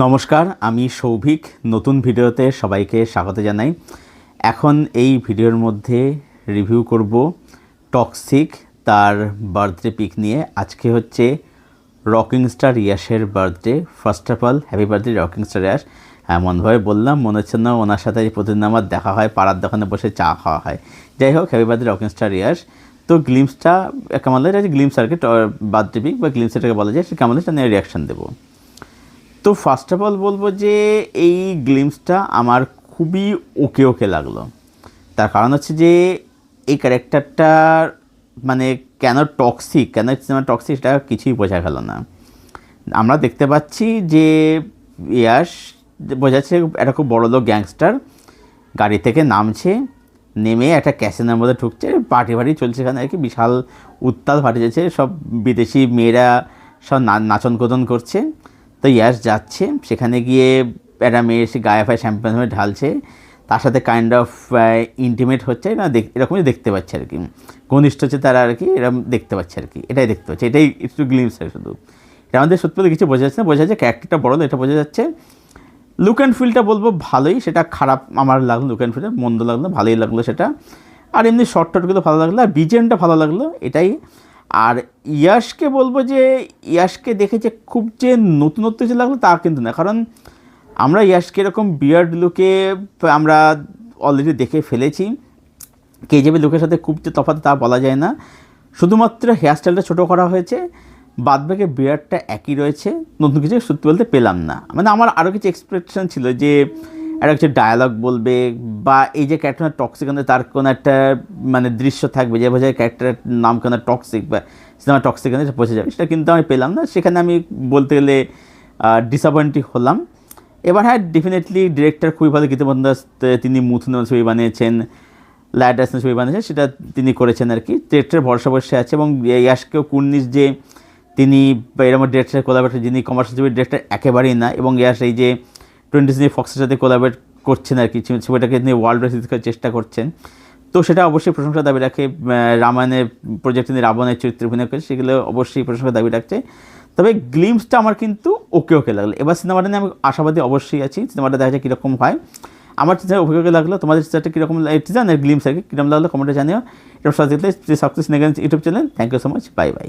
নমস্কার, আমি সৌভিক। নতুন ভিডিওতে সবাইকে স্বাগত জানাই। এখন এই ভিডিওর মধ্যে রিভিউ করব টক্সিক তার বার্থডে পিক নিয়ে। আজকে হচ্ছে রকিং স্টার ইয়াশের birthday. First of all happy birthday rocking star Yash. এমনভাবে বললাম মনে হচ্ছে না ওনার সাথে প্রতিদিন আমার দেখা হয়, পাড়ার দোকানে বসে চা খাওয়া হয়। যাই হোক, happy birthday rocking star Yash. তো গ্লিমসটা কেমন লাগে, গ্লিমস আর কি বার্থডে পিক বা গ্লিমস এটাকে বলা যায়, সে কেমন লাগে নিয়ে রিয়াকশান দেবো। তো ফার্স্ট অফ অল বলবো যে এই গ্লিমসটা আমার খুবই ওকে লাগলো। তার কারণ হচ্ছে যে এই ক্যারেক্টারটার মানে কেন সিনেমা টক্সিক সেটা কিছুই বোঝা গেল না। আমরা দেখতে পাচ্ছি যে ইয়াশ বোঝাচ্ছে একটা খুব বড় লোক গ্যাংস্টার, গাড়ি থেকে নামছে, নেমে একটা ক্যাসিনোর মধ্যে ঢুকছে, পার্টি চলছে এখানে আর কি, বিশাল উত্তাল ফাটে যাচ্ছে, সব বিদেশি মেয়েরা সব নাচন কোদন করছে। তো ইয়াশ যাচ্ছে, সেখানে গিয়ে একটা মেয়ে এসে গায়ে ফায়ে শ্যাম্পেন হয়ে ঢালছে, তার সাথে কাইন্ড অফ ইন্টিমেট হচ্ছে না, এরকমই দেখতে পাচ্ছে আর কি, ঘনিষ্ঠ হচ্ছে তারা আর কি, এরকম দেখতে পাচ্ছে আর কি, এটাই দেখতে পাচ্ছে, এটাই একটু গ্লিমস হয় শুধু। এটা আমাদের সত্যি বলতে কিছু বোঝা যাচ্ছে না, বোঝা যাচ্ছে ক্যারেক্টারটা বড়, এটা বোঝা যাচ্ছে। লুক অ্যান্ড ফিলটা বলবো ভালোই, সেটা খারাপ আমার লাগলো, লুক অ্যান্ড ফিলটা মন্দ লাগলো, ভালোই লাগলো সেটা। আর এমনি শর্ট টটগুলো ভালো লাগলো, আর বিজিএমটা ভালো লাগলো, এটাই। আর ইয়াশকে বলবো যে ইয়াশকে দেখে যে খুব যে নতুনত্ব যে লাগলো তা কিন্তু না, কারণ আমরা ইয়াশকে এরকম বিয়ার্ড লুকে আমরা অলরেডি দেখে ফেলেছি। কেজিএফ লুকের সাথে খুব যে তফাৎ তা বলা যায় না, শুধুমাত্র হেয়ারস্টাইলটা ছোটো করা হয়েছে, বাদবাকি বিয়ার্ডটা একই রয়েছে, নতুন কিছু সত্যি বলতে পেলাম না। মানে আমার আরও কিছু এক্সপেকটেশন ছিল যে একটা কিছু ডায়ালগ বলবে, বা এই যে ক্যারেক্টার টক্সিক তার কোনো একটা মানে দৃশ্য থাকবে যে বোঝায় ক্যারেক্টারের নাম কোনো টক্সিক বা সিনেমা টক্সিক বোঝা যাবে, সেটা কিন্তু আমি পেলাম না। সেখানে আমি বলতে গেলে ডিসঅ্যাপয়েন্টেড হলাম। এবার হ্যাঁ, ডেফিনেটলি ডিরেক্টর খুবই ভালো, গীতবন্দাস তিনি মুথুন ছবি বানিয়েছেন, লাইডাসনের ছবি বানিয়েছেন, সেটা তিনি করেছেন আর কি। ডিরেক্টরের ভরসা বসে আছে, এবং ইয়াশকেও কুর্নিশ যে তিনি এরকম ডিরেক্টরের কোলাবরেটর, যিনি কমার্শিয়াল ছবির ডিরেক্টর একেবারেই না, এবং ইয়াশ এই যে 20 ফক্সের সাথে কোলাবরেট করছেন আর কি, ছবিটাকে তিনি ওয়ার্ল্ড রিলিজ করার চেষ্টা করছেন, তো সেটা অবশ্যই প্রশংসা দাবি রাখে। রামায়ণের প্রজেক্ট তিনি রাবণের চরিত্রে অভিনয় করেছে, সেগুলো অবশ্যই প্রশংসা দাবি রাখছে। তবে গ্লিমসটা আমার কিন্তু ওকে লাগলো। এবার সিনেমাটা নিয়ে আমি আশাবাদী অবশ্যই আছি, সিনেমাটা দেখা যায় কীরকম হয়। আমার টিচার ওকে লাগলো, তোমাদের টিচারটা কীরকম টিচার গ্লিমস আর কি কীরকম লাগলো কমেন্টে জানিও। এরকম সাথে success YouTube channel. Thank you so much, bye by.